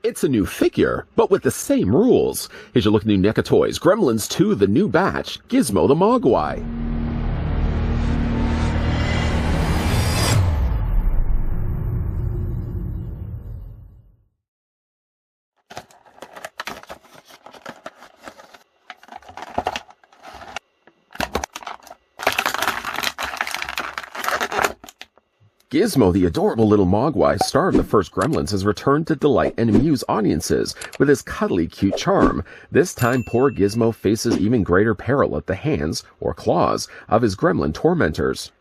It's a new figure, but with the same rules. Here's your look at new NECA toys. Gremlins 2, the new batch. Gizmo the Mogwai. Gizmo, the adorable little Mogwai, star of the first Gremlins, has returned to delight and amuse audiences with his cuddly, cute charm. This time, poor Gizmo faces even greater peril at the hands, or claws, of his gremlin tormentors.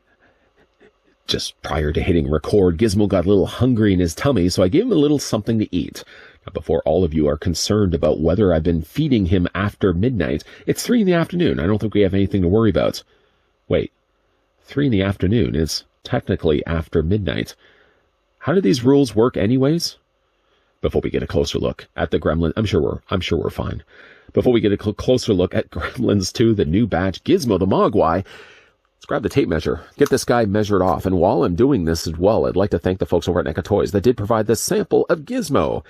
Just prior to hitting record, Gizmo got a little hungry in his tummy, so I gave him a little something to eat. Now, before all of you are concerned about whether I've been feeding him after midnight, it's 3 in the afternoon. I don't think we have anything to worry about. Wait, 3 in the afternoon is technically after midnight. How do these rules work anyways? Before we get a closer look at the Gremlin, I'm sure we're fine. Before we get a closer look at Gremlins 2, the new batch, Gizmo the Mogwai, let's grab the tape measure, get this guy measured off, and while I'm doing this as well, I'd like to thank the folks over at NECA Toys that did provide this sample of Gizmo.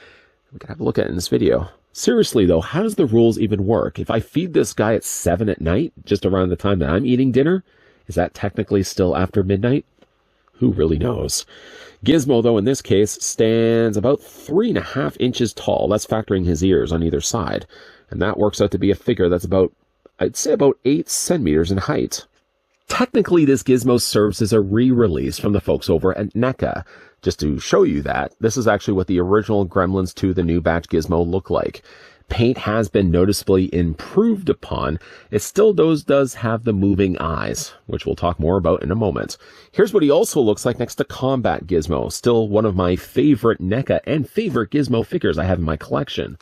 We can have a look at it in this video. Seriously though, how does the rules even work? If I feed this guy at 7 at night, just around the time that I'm eating dinner, is that technically still after midnight? Who really knows? Gizmo, though, in this case, stands about 3.5 inches tall. That's factoring his ears on either side. And that works out to be a figure that's about, I'd say, about 8 centimeters in height. Technically, this Gizmo serves as a re-release from the folks over at NECA. Just to show you that, this is actually what the original Gremlins 2, the new batch Gizmo, look like. Paint has been noticeably improved upon. It still does have the moving eyes, which we'll talk more about in a moment. Here's what he also looks like next to Combat Gizmo, still one of my favorite NECA and favorite Gizmo figures I have in my collection.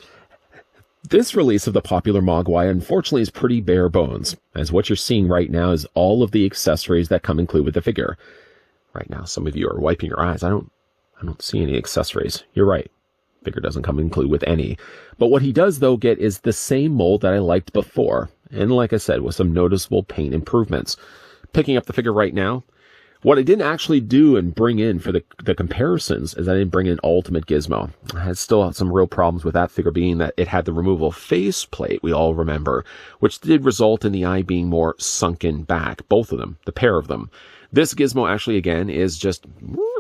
This release of the popular Mogwai unfortunately is pretty bare bones, as what you're seeing right now is all of the accessories that come included with the figure. Right now, some of you are wiping your eyes. I don't see any accessories. You're right. Figure doesn't come included with any. But what he does, though, get is the same mold that I liked before. And like I said, with some noticeable paint improvements. Picking up the figure right now, what I didn't actually do and bring in for the comparisons is I didn't bring in Ultimate Gizmo. I had still had some real problems with that figure, being that it had the removable faceplate, we all remember, which did result in the eye being more sunken back. Both of them, the pair of them. This Gizmo actually, again, is just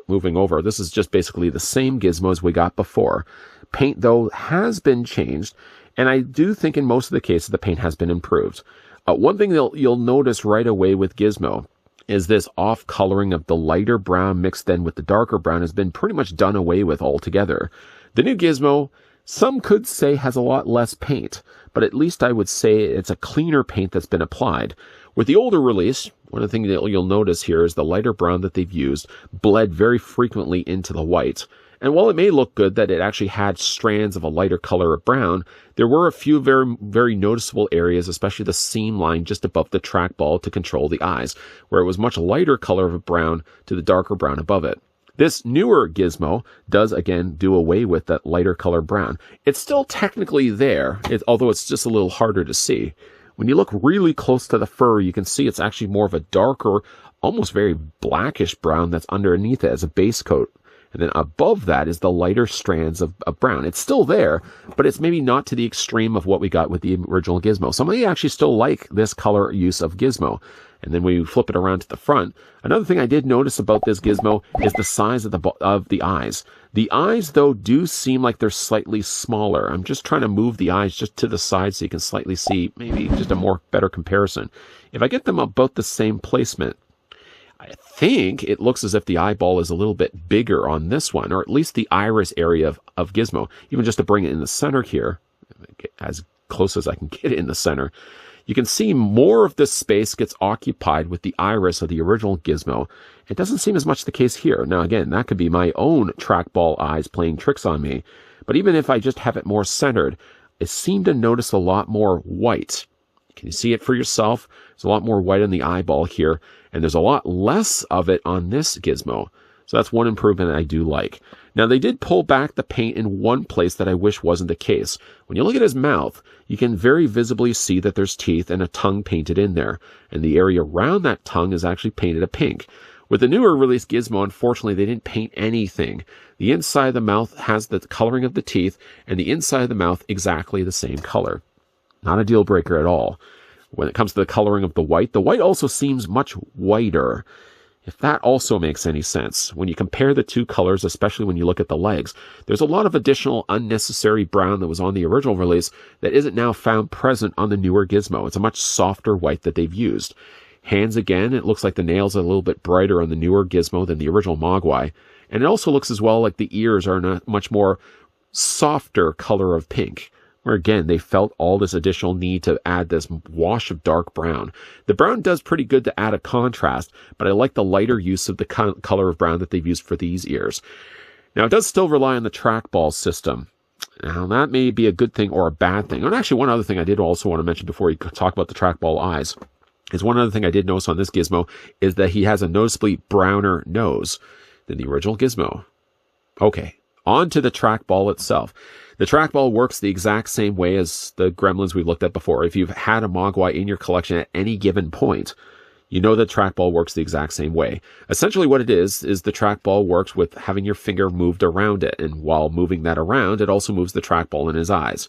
moving over. This is just basically the same Gizmo as we got before. Paint, though, has been changed, and I do think in most of the cases the paint has been improved. One thing you'll notice right away with Gizmo is this off-coloring of the lighter brown mixed then with the darker brown has been pretty much done away with altogether. The new Gizmo, some could say, has a lot less paint, but at least I would say it's a cleaner paint that's been applied. With the older release, one of the things that you'll notice here is the lighter brown that they've used bled very frequently into the white. And while it may look good that it actually had strands of a lighter color of brown, there were a few very, very noticeable areas, especially the seam line just above the trackball to control the eyes, where it was much lighter color of brown to the darker brown above it. This newer Gizmo does, again, do away with that lighter color brown. It's still technically there, although it's just a little harder to see. When you look really close to the fur, you can see it's actually more of a darker, almost very blackish brown that's underneath it as a base coat. And then above that is the lighter strands of brown. It's still there, but it's maybe not to the extreme of what we got with the original Gizmo. Some of you actually still like this color use of Gizmo. And then when you flip it around to the front, another thing I did notice about this Gizmo is the size of the eyes. The eyes, though, do seem like they're slightly smaller. I'm just trying to move the eyes just to the side so you can slightly see maybe just a better comparison. If I get them about the same placement, I think it looks as if the eyeball is a little bit bigger on this one, or at least the iris area of Gizmo. Even just to bring it in the center here, as close as I can get it in the center, you can see more of this space gets occupied with the iris of the original Gizmo. It doesn't seem as much the case here. Now, again, that could be my own trackball eyes playing tricks on me. But even if I just have it more centered, I seem to notice a lot more white. Can you see it for yourself? There's a lot more white on the eyeball here, and there's a lot less of it on this Gizmo. So that's one improvement I do like. Now, they did pull back the paint in one place that I wish wasn't the case. When you look at his mouth, you can very visibly see that there's teeth and a tongue painted in there. And the area around that tongue is actually painted a pink. With the newer release Gizmo, unfortunately, they didn't paint anything. The inside of the mouth has the coloring of the teeth, and the inside of the mouth exactly the same color. Not a deal breaker at all. When it comes to the coloring of the white also seems much whiter. If that also makes any sense. When you compare the two colors, especially when you look at the legs, there's a lot of additional unnecessary brown that was on the original release that isn't now found present on the newer Gizmo. It's a much softer white that they've used. Hands again, it looks like the nails are a little bit brighter on the newer Gizmo than the original Mogwai. And it also looks as well like the ears are in a much more softer color of pink, where again, they felt all this additional need to add this wash of dark brown. The brown does pretty good to add a contrast, but I like the lighter use of the color of brown that they've used for these ears. Now, it does still rely on the trackball system. Now, that may be a good thing or a bad thing. And actually, one other thing I did also want to mention before we talk about the trackball eyes is one other thing I did notice on this Gizmo is that he has a noticeably browner nose than the original Gizmo. Okay, on to the trackball itself. The trackball works the exact same way as the Gremlins we've looked at before. If you've had a Mogwai in your collection at any given point, you know the trackball works the exact same way. Essentially what it is the trackball works with having your finger moved around it, and while moving that around, it also moves the trackball in his eyes.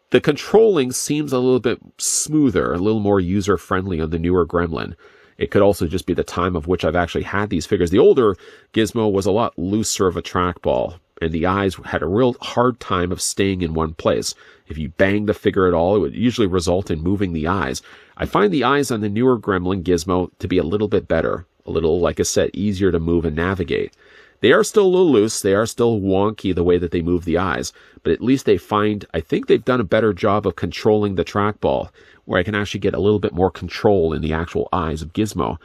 The controlling seems a little bit smoother, a little more user-friendly on the newer Gremlin. It could also just be the time of which I've actually had these figures. The older Gizmo was a lot looser of a trackball, and the eyes had a real hard time of staying in one place. If you banged the figure at all, it would usually result in moving the eyes. I find the eyes on the newer Gremlin Gizmo to be a little bit better, a little, like I said, easier to move and navigate. They are still a little loose, they are still wonky the way that they move the eyes, but at least I think they've done a better job of controlling the trackball, where I can actually get a little bit more control in the actual eyes of Gizmo.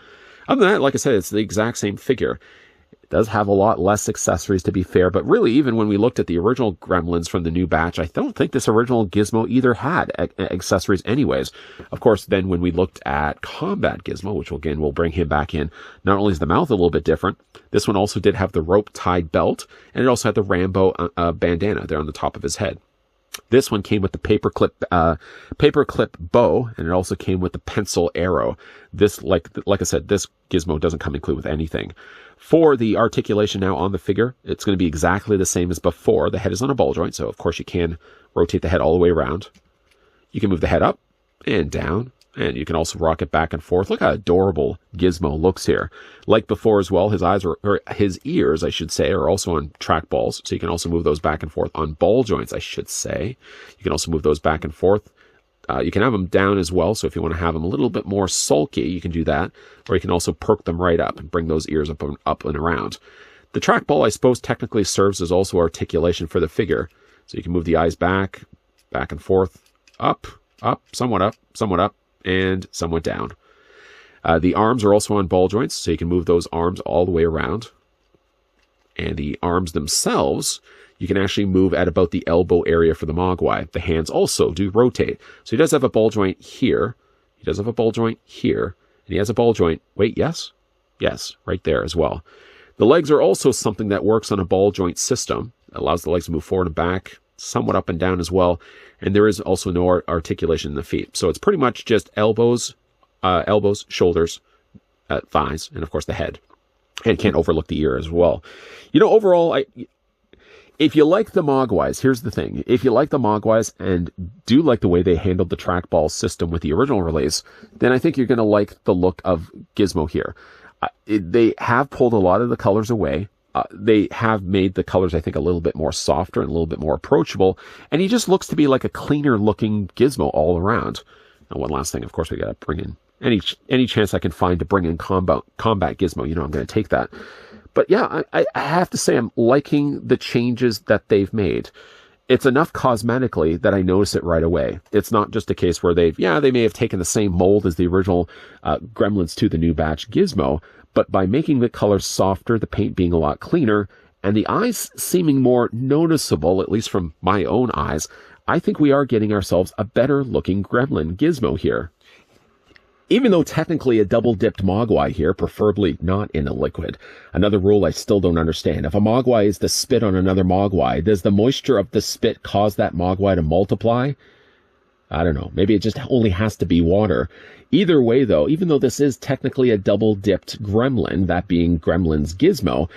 Other than that, like I said, it's the exact same figure. It does have a lot less accessories, to be fair, but really, even when we looked at the original Gremlins from the new batch, I don't think this original Gizmo either had accessories anyways. Of course, then when we looked at Combat Gizmo, which again, we'll bring him back in, not only is the mouth a little bit different, this one also did have the rope-tied belt, and it also had the Rambo bandana there on the top of his head. This one came with the paperclip bow, and it also came with the pencil arrow. This, like I said, this Gizmo doesn't come included with anything. For the articulation now on the figure, it's going to be exactly the same as before. The head is on a ball joint, so of course you can rotate the head all the way around. You can move the head up and down, and you can also rock it back and forth. Look how adorable Gizmo looks here. Like before as well, his ears, I should say, are also on trackballs, so you can also move those back and forth on ball joints, I should say. You can also move those back and forth. You can have them down as well, so if you want to have them a little bit more sulky, you can do that. Or you can also perk them right up and bring those ears up and around. The trackball, I suppose, technically serves as also articulation for the figure. So you can move the eyes back and forth, up, somewhat up, and somewhat down. The arms are also on ball joints, so you can move those arms all the way around. And the arms themselves, you can actually move at about the elbow area for the Mogwai. The hands also do rotate. So he does have a ball joint here. He does have a ball joint here. And he has a ball joint. Wait, yes? Yes, right there as well. The legs are also something that works on a ball joint system. It allows the legs to move forward and back, somewhat up and down as well. And there is also no articulation in the feet. So it's pretty much just elbows, shoulders, thighs, and of course the head. And can't overlook the ear as well. You know, overall, if you like the Mogwais, here's the thing. If you like the Mogwais and do like the way they handled the trackball system with the original release, then I think you're going to like the look of Gizmo here. They have pulled a lot of the colors away. They have made the colors, I think, a little bit more softer and a little bit more approachable. And he just looks to be like a cleaner looking Gizmo all around. And one last thing, of course, we got to bring in any chance I can find to bring in combat Gizmo. You know, I'm going to take that. But yeah, I have to say I'm liking the changes that they've made. It's enough cosmetically that I notice it right away. It's not just a case where they may have taken the same mold as the original Gremlins to the new batch Gizmo, but by making the colors softer, the paint being a lot cleaner, and the eyes seeming more noticeable, at least from my own eyes, I think we are getting ourselves a better looking Gremlin Gizmo here. Even though technically a double-dipped Mogwai here, preferably not in a liquid. Another rule I still don't understand. If a Mogwai is to spit on another Mogwai, does the moisture of the spit cause that Mogwai to multiply? I don't know. Maybe it just only has to be water. Either way, though, even though this is technically a double-dipped gremlin, that being Gremlins Gizmo,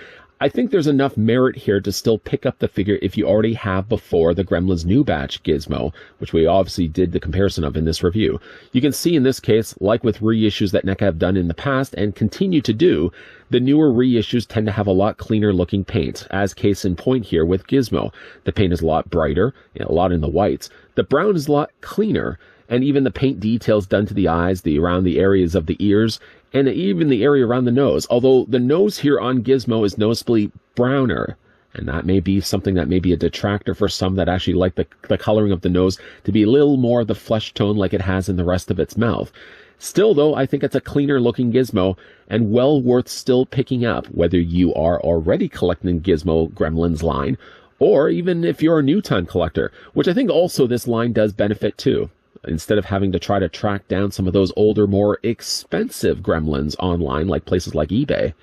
I think there's enough merit here to still pick up the figure if you already have before the Gremlins New Batch Gizmo, which we obviously did the comparison of in this review. You can see in this case, like with reissues that NECA have done in the past and continue to do, the newer reissues tend to have a lot cleaner looking paint, as case in point here with Gizmo. The paint is a lot brighter, a lot in the whites. The brown is a lot cleaner, and even the paint details done to the eyes, around the areas of the ears, and even the area around the nose, although the nose here on Gizmo is noticeably browner, and that may be something that may be a detractor for some that actually like the coloring of the nose to be a little more of the flesh tone like it has in the rest of its mouth. Still, though, I think it's a cleaner looking Gizmo, and well worth still picking up, whether you are already collecting Gizmo Gremlins line, or even if you're a new-time collector, which I think also this line does benefit too. Instead of having to try to track down some of those older, more expensive gremlins online, like places like eBay,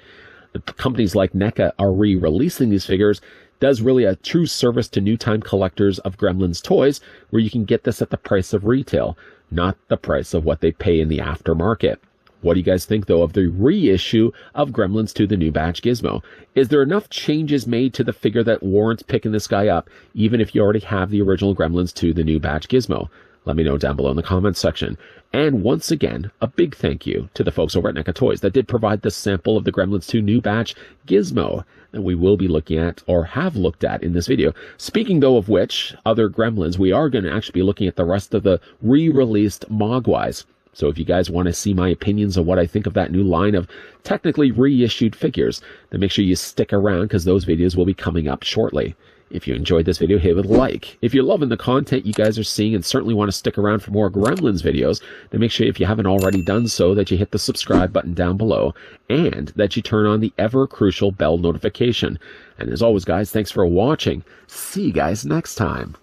the companies like NECA are re-releasing these figures, does really a true service to new-time collectors of Gremlins toys, where you can get this at the price of retail, not the price of what they pay in the aftermarket. What do you guys think, though, of the reissue of Gremlins to the New Batch Gizmo? Is there enough changes made to the figure that warrants picking this guy up, even if you already have the original Gremlins to the New Batch Gizmo? Let me know down below in the comments section. And once again, a big thank you to the folks over at NECA Toys that did provide this sample of the Gremlins 2 New Batch Gizmo that we will be looking at, or have looked at in this video. Speaking, though, of which, other Gremlins, we are going to actually be looking at the rest of the re-released Mogwais. So if you guys want to see my opinions on what I think of that new line of technically reissued figures, then make sure you stick around, because those videos will be coming up shortly. If you enjoyed this video, hit with a like. If you're loving the content you guys are seeing and certainly want to stick around for more Gremlins videos, then make sure, if you haven't already done so, that you hit the subscribe button down below and that you turn on the ever-crucial bell notification. And as always, guys, thanks for watching. See you guys next time.